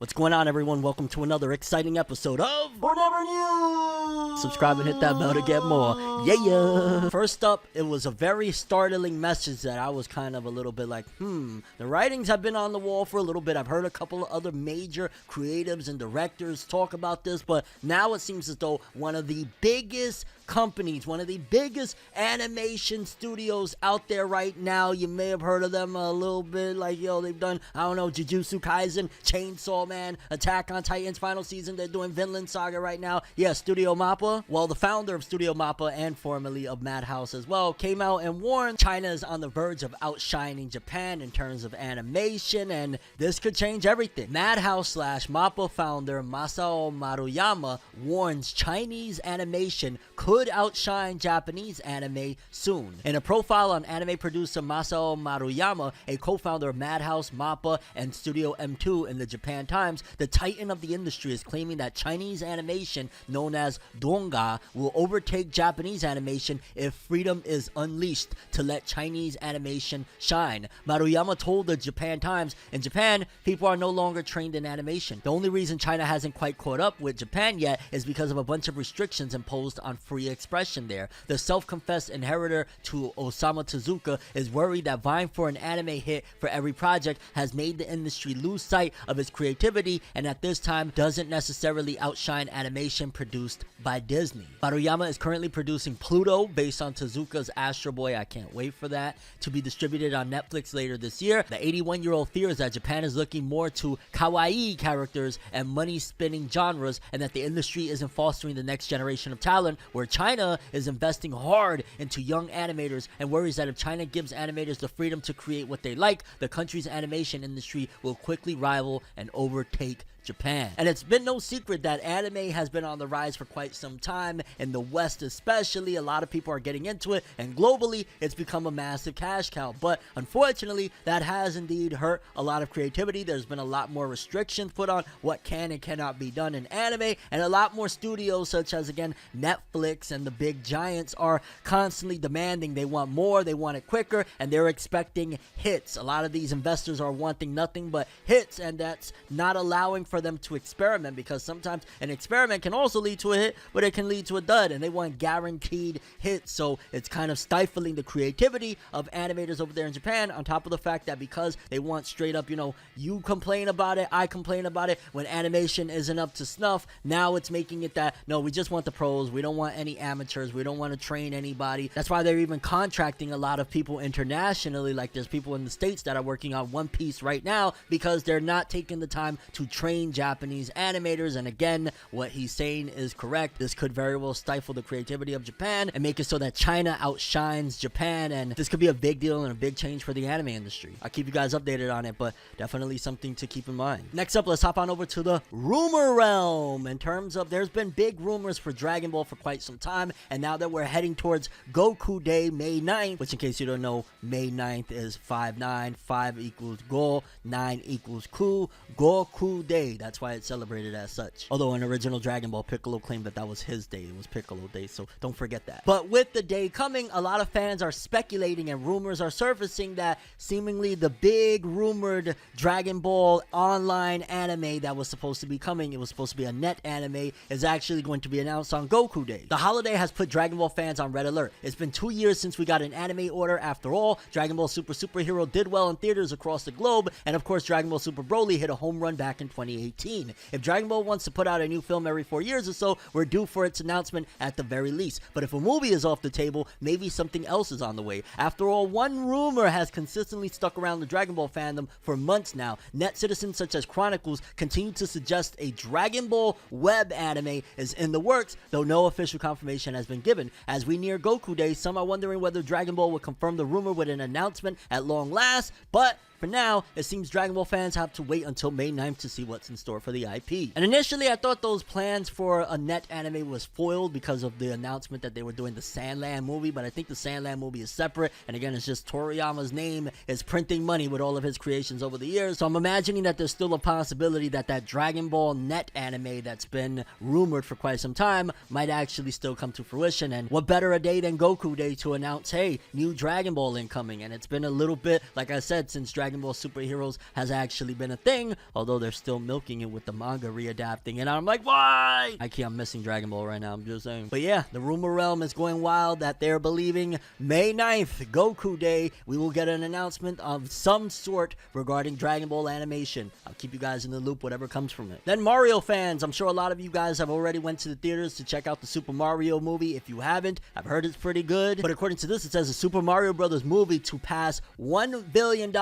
What's going on, everyone? Welcome to another exciting episode of FORNEVERNEWS! Subscribe and hit that bell to get more. Yeah! First up, it was a very startling message that I was kind of a little bit like, the writings have been on the wall for a little bit. I've heard a couple of other major creatives and directors talk about this, but now it seems as though one of the biggest companies, one of the biggest animation studios out there right now, you may have heard of them a little bit, like, they've done, I don't know, Jujutsu Kaisen, Chainsaw Man, Attack on Titan's final season. They're doing Vinland Saga right now. Yeah, Studio Mappa. Well, the founder of Studio Mappa and formerly of Madhouse as well came out and warned China is on the verge of outshining Japan in terms of animation, and this could change everything. Madhouse / Mappa founder Masao Maruyama warns Chinese animation could outshine Japanese anime soon. In a profile on anime producer Masao Maruyama, a co-founder of Madhouse, Mappa, and Studio M2 in the Japan Times, the titan of the industry is claiming that Chinese animation, known as donga, will overtake Japanese animation if freedom is unleashed to let Chinese animation shine. Maruyama told the Japan Times, in Japan, people are no longer trained in animation. The only reason China hasn't quite caught up with Japan yet is because of a bunch of restrictions imposed on free expression there. The self-confessed inheritor to Osamu Tezuka is worried that vying for an anime hit for every project has made the industry lose sight of its creativity, and at this time doesn't necessarily outshine animation produced by Disney. Maruyama is currently producing Pluto based on Tezuka's Astro Boy. I can't wait for that to be distributed on Netflix later this year. The 81-year-old fears that Japan is looking more to kawaii characters and money-spinning genres, and that the industry isn't fostering the next generation of talent, where China is investing hard into young animators, and worries that if China gives animators the freedom to create what they like, the country's animation industry will quickly rival and overtake Japan. And it's been no secret that anime has been on the rise for quite some time. In the West especially, a lot of people are getting into it, and globally it's become a massive cash cow. But unfortunately, that has indeed hurt a lot of creativity. There's been a lot more restrictions put on what can and cannot be done in anime, and a lot more studios such as, again, Netflix and the big giants are constantly demanding. They want more, they want it quicker, and they're expecting hits. A lot of these investors are wanting nothing but hits, and that's not allowing for them to experiment, because sometimes an experiment can also lead to a hit, but it can lead to a dud, and they want guaranteed hits. So it's kind of stifling the creativity of animators over there in Japan, on top of the fact that because they want straight up, you complain about it, I complain about it, when animation isn't up to snuff, now it's making it that, no, we just want the pros, we don't want any amateurs, we don't want to train anybody. That's why they're even contracting a lot of people internationally. Like, there's people in the States that are working on One Piece right now because they're not taking the time to train Japanese animators. And again, what he's saying is correct. This could very well stifle the creativity of Japan and make it so that China outshines Japan, and this could be a big deal and a big change for the anime industry. I'll keep you guys updated on it, but definitely something to keep in mind. Next up, let's hop on over to the rumor realm. In terms of, there's been big rumors for Dragon Ball for quite some time, and now that we're heading towards Goku Day, May 9th, which, in case you don't know, May 9th is 5-9, 5 equals Go, 9 equals Ku, Goku Day. That's why it's celebrated as such. Although in original Dragon Ball, Piccolo claimed that that was his day. It was Piccolo Day, so don't forget that. But with the day coming, a lot of fans are speculating and rumors are surfacing that seemingly the big rumored Dragon Ball online anime that was supposed to be coming, it was supposed to be a net anime, is actually going to be announced on Goku Day. The holiday has put Dragon Ball fans on red alert. It's been 2 years since we got an anime order. After all, Dragon Ball Super Superhero did well in theaters across the globe, and of course Dragon Ball Super Broly hit a home run back in 2018. If Dragon Ball wants to put out a new film every 4 years or so, we're due for its announcement at the very least. But if a movie is off the table, maybe something else is on the way. After all, one rumor has consistently stuck around the Dragon Ball fandom for months now. Net citizens such as Chronicles continue to suggest a Dragon Ball web anime is in the works, though no official confirmation has been given. As we near Goku Day, some are wondering whether Dragon Ball will confirm the rumor with an announcement at long last, but for now, it seems Dragon Ball fans have to wait until May 9th to see what's in store for the IP. And initially, I thought those plans for a net anime was foiled because of the announcement that they were doing the Sandland movie, but I think the Sandland movie is separate, and again, it's just Toriyama's name is printing money with all of his creations over the years, so I'm imagining that there's still a possibility that that Dragon Ball net anime that's been rumored for quite some time might actually still come to fruition. And what better a day than Goku Day to announce, hey, new Dragon Ball incoming. And it's been a little bit, like I said, since Dragon Dragon Ball superheroes has actually been a thing, although they're still milking it with the manga readapting, and I'm like, why? I'm missing Dragon Ball right now, I'm just saying. But yeah, the rumor realm is going wild that they're believing May 9th, Goku Day, we will get an announcement of some sort regarding Dragon Ball animation. I'll keep you guys in the loop, whatever comes from it. Then Mario fans, I'm sure a lot of you guys have already went to the theaters to check out the Super Mario movie. If you haven't, I've heard it's pretty good. But according to this, it says the Super Mario Brothers movie to pass $1 billion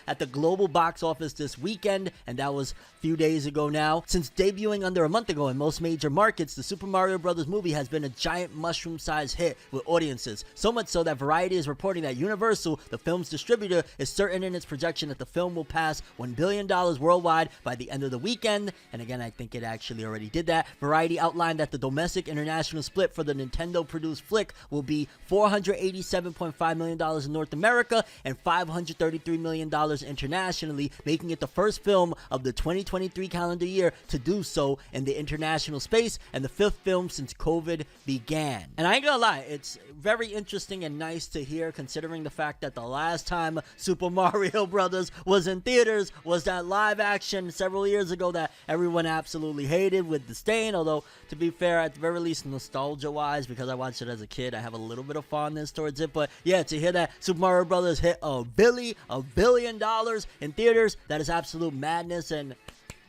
at the global box office this weekend, and that was a few days ago now. Since debuting under a month ago in most major markets, the Super Mario Brothers movie has been a giant mushroom-sized hit with audiences. So much so that Variety is reporting that Universal, the film's distributor, is certain in its projection that the film will pass $1 billion worldwide by the end of the weekend. And again, I think it actually already did that. Variety outlined that the domestic international split for the Nintendo-produced flick will be $487.5 million in North America and $533 million internationally, making it the first film of the 2023 calendar year to do so in the international space, and the fifth film since COVID began. And I ain't gonna lie, it's very interesting and nice to hear, considering the fact that the last time Super Mario Brothers was in theaters was that live action several years ago that everyone absolutely hated with disdain. Although, to be fair, at the very least, nostalgia wise, because I watched it as a kid, I have a little bit of fondness towards it. But yeah, to hear that Super Mario Brothers hit $1 billion in theaters, that is absolute madness. And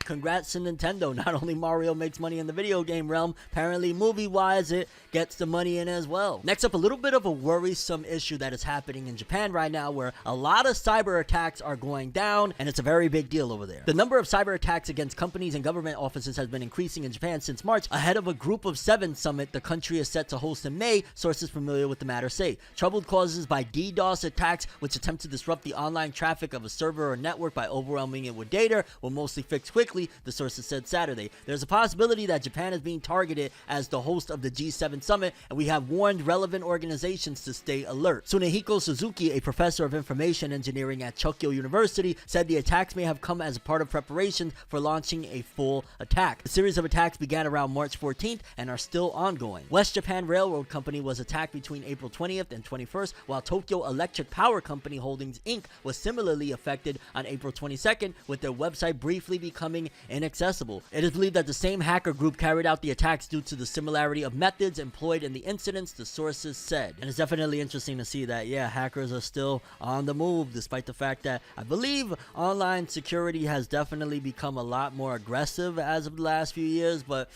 congrats to Nintendo. Not only Mario makes money in the video game realm, apparently movie-wise it gets the money in as well. Next up, a little bit of a worrisome issue that is happening in Japan right now, where a lot of cyber attacks are going down, and it's a very big deal over there. The number of cyber attacks against companies and government offices has been increasing in Japan since March, ahead of a Group of 7 summit the country is set to host in May, sources familiar with the matter say. Troubled causes by DDoS attacks, which attempt to disrupt the online traffic of a server or network by overwhelming it with data, will mostly fix quickly, the sources said Saturday. There's a possibility that Japan is being targeted as the host of the G7 summit, and we have warned relevant organizations to stay alert. Tsunehiko Suzuki, a professor of information engineering at Chokyo University, said the attacks may have come as a part of preparations for launching a full attack. The series of attacks began around March 14th and are still ongoing. West Japan Railroad Company was attacked between April 20th and 21st, while Tokyo Electric Power Company Holdings Inc. was similarly affected on April 22nd, with their website briefly becoming inaccessible. It is believed that the same hacker group carried out the attacks due to the similarity of methods employed in the incidents, the sources said. And it's definitely interesting to see that, yeah, hackers are still on the move, despite the fact that I believe online security has definitely become a lot more aggressive as of the last few years. But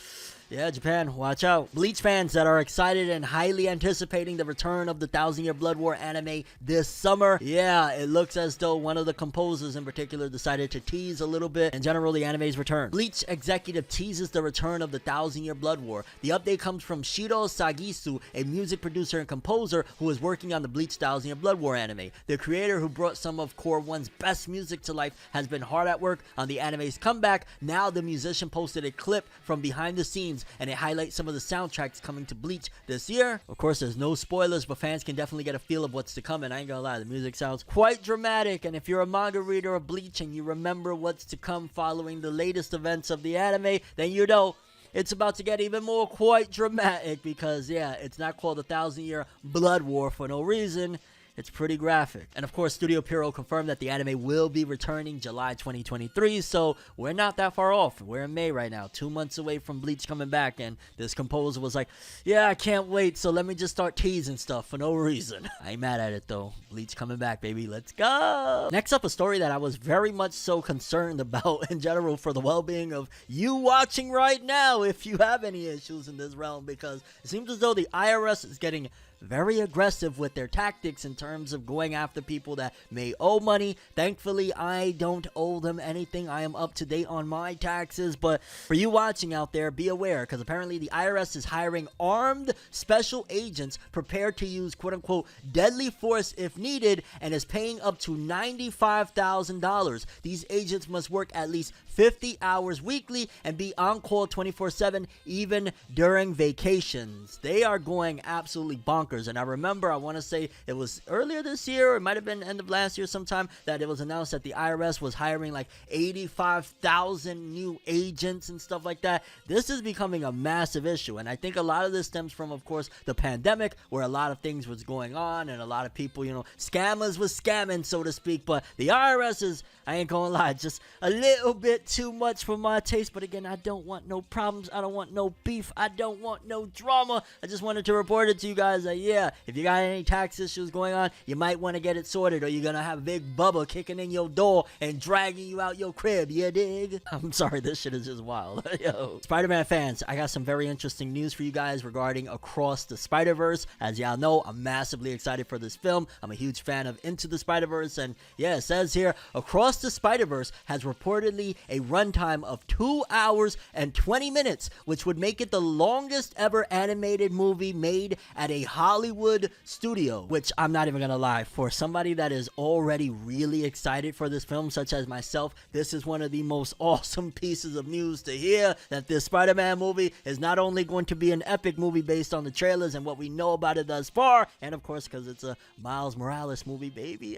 yeah, Japan, watch out. Bleach fans that are excited and highly anticipating the return of the 1,000-Year Blood War anime this summer. Yeah, it looks as though one of the composers in particular decided to tease a little bit in general the anime's return. Bleach executive teases the return of the 1,000-Year Blood War. The update comes from Shiro Sagisu, a music producer and composer who is working on the Bleach 1,000-Year Blood War anime. The creator, who brought some of Core 1's best music to life, has been hard at work on the anime's comeback. Now the musician posted a clip from behind the scenes, and it highlights some of the soundtracks coming to Bleach this year. Of course, there's no spoilers, but fans can definitely get a feel of what's to come, and I ain't gonna lie, the music sounds quite dramatic. And if you're a manga reader of Bleach and you remember what's to come following the latest events of the anime, then you know it's about to get even more quite dramatic, because yeah, it's not called the 1,000-Year Blood War for no reason. It's pretty graphic. And of course, Studio Pierrot confirmed that the anime will be returning July 2023, so we're not that far off. We're in May right now, 2 months away from Bleach coming back, and this composer was like, yeah, I can't wait, so let me just start teasing stuff for no reason. I ain't mad at it though. Bleach coming back, baby. Let's go! Next up, a story that I was very much so concerned about in general for the well-being of you watching right now, if you have any issues in this realm, because it seems as though the IRS is getting very aggressive with their tactics in terms of going after people that may owe money. Thankfully, I don't owe them anything. I am up to date on my taxes, but for you watching out there, be aware, because apparently the IRS is hiring armed special agents prepared to use quote-unquote deadly force if needed, and is paying up to $95,000. These agents must work at least 50 hours weekly and be on call 24/7 even during vacations. They are going absolutely bonkers. And I remember, I want to say it was earlier this year, or it might have been end of last year sometime, that it was announced that the IRS was hiring like 85,000 new agents and stuff like that. This is becoming a massive issue, and I think a lot of this stems from, of course, the pandemic, where a lot of things was going on and a lot of people, scammers was scamming, so to speak. But the IRS is, I ain't gonna lie, just a little bit too much for my taste. But again, I don't want no problems, I don't want no beef, I don't want no drama. I just wanted to report it to you guys that, yeah, if you got any tax issues going on, you might want to get it sorted, or you're gonna have Big Bubba kicking in your door and dragging you out your crib, you dig? I'm sorry, this shit is just wild. Yo, Spider-Man fans, I got some very interesting news for you guys regarding Across the Spider-Verse. As y'all know, I'm massively excited for this film. I'm a huge fan of Into the Spider-Verse, and yeah, it says here, Across the Spider-Verse has reportedly a runtime of 2 hours and 20 minutes, which would make it the longest ever animated movie made at a Hollywood studio. Which, I'm not even gonna lie, for somebody that is already really excited for this film, such as myself, this is one of the most awesome pieces of news to hear, that this Spider-Man movie is not only going to be an epic movie based on the trailers and what we know about it thus far, and of course because it's a Miles Morales movie, baby,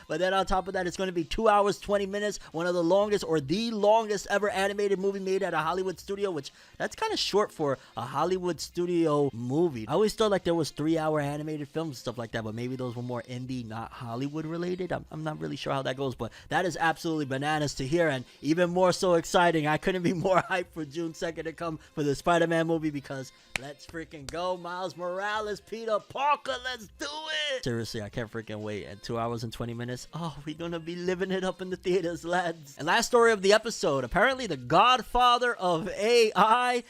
but then on top of that, it's going to be 2 hours 20 minutes, one of the longest, or the longest ever animated movie made at a Hollywood studio, which that's kind of short for a Hollywood studio movie. I always thought like there was 3-hour animated films and stuff like that, but maybe those were more indie, not Hollywood related. I'm not really sure how that goes, but that is absolutely bananas to hear, and even more so exciting. I couldn't be more hyped for June 2nd to come for the Spider-Man movie, because let's freaking go, Miles Morales, Peter Parker, let's do it! Seriously, I can't freaking wait. And 2 hours and 20 minutes, oh, we're gonna be living it up in the theaters, lads. And last story of the episode, apparently the godfather of AI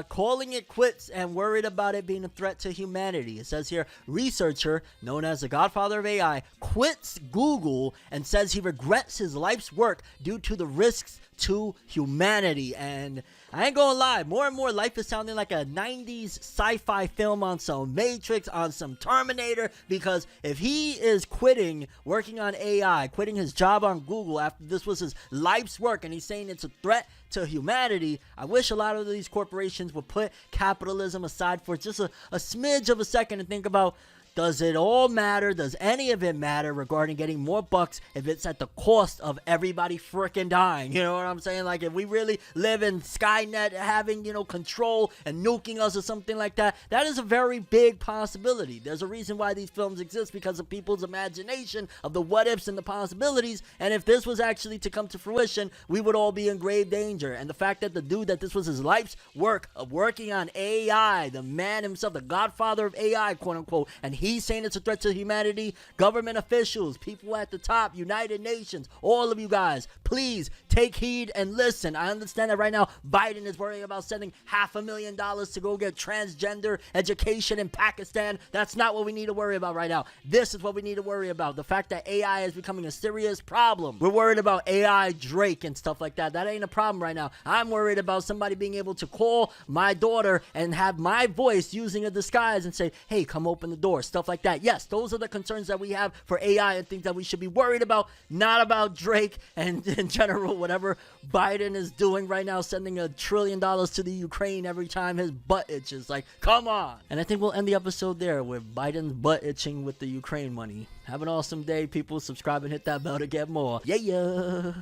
calling it quits and worried about it being a threat to humanity. It says here, researcher known as the godfather of AI quits Google and says he regrets his life's work due to the risks to humanity. And I ain't gonna lie, more and more life is sounding like a 90s sci-fi film on some Matrix, on some Terminator, because if he is quitting working on AI, quitting his job on Google after this was his life's work, and he's saying it's a threat to humanity, I wish a lot of these corporations would put capitalism aside for just a smidge of a second and think about, does it all matter? Does any of it matter regarding getting more bucks if it's at the cost of everybody freaking dying? You know what I'm saying? Like, if we really live in Skynet having, control and nuking us or something like that, that is a very big possibility. There's a reason why these films exist, because of people's imagination of the what ifs and the possibilities. And if this was actually to come to fruition, we would all be in grave danger. And the fact that the dude that this was his life's work of working on AI, the man himself, the godfather of AI, quote unquote, and he's saying it's a threat to humanity. Government officials, people at the top, United Nations, all of you guys, please take heed and listen. I understand that right now Biden is worrying about sending $500,000 to go get transgender education in Pakistan. That's not what we need to worry about right now. This is what we need to worry about. The fact that AI is becoming a serious problem. We're worried about AI Drake and stuff like that. That ain't a problem right now. I'm worried about somebody being able to call my daughter and have my voice using a disguise and say, hey, come open the door. Stuff like that. Yes, those are the concerns that we have for AI and things that we should be worried about, not about Drake and in general whatever Biden is doing right now, sending $1 trillion to the Ukraine every time his butt itches. Like, come on. And I think we'll end the episode there with Biden's butt itching with the Ukraine money. Have an awesome day, people. Subscribe and hit that bell to get more. Yeah.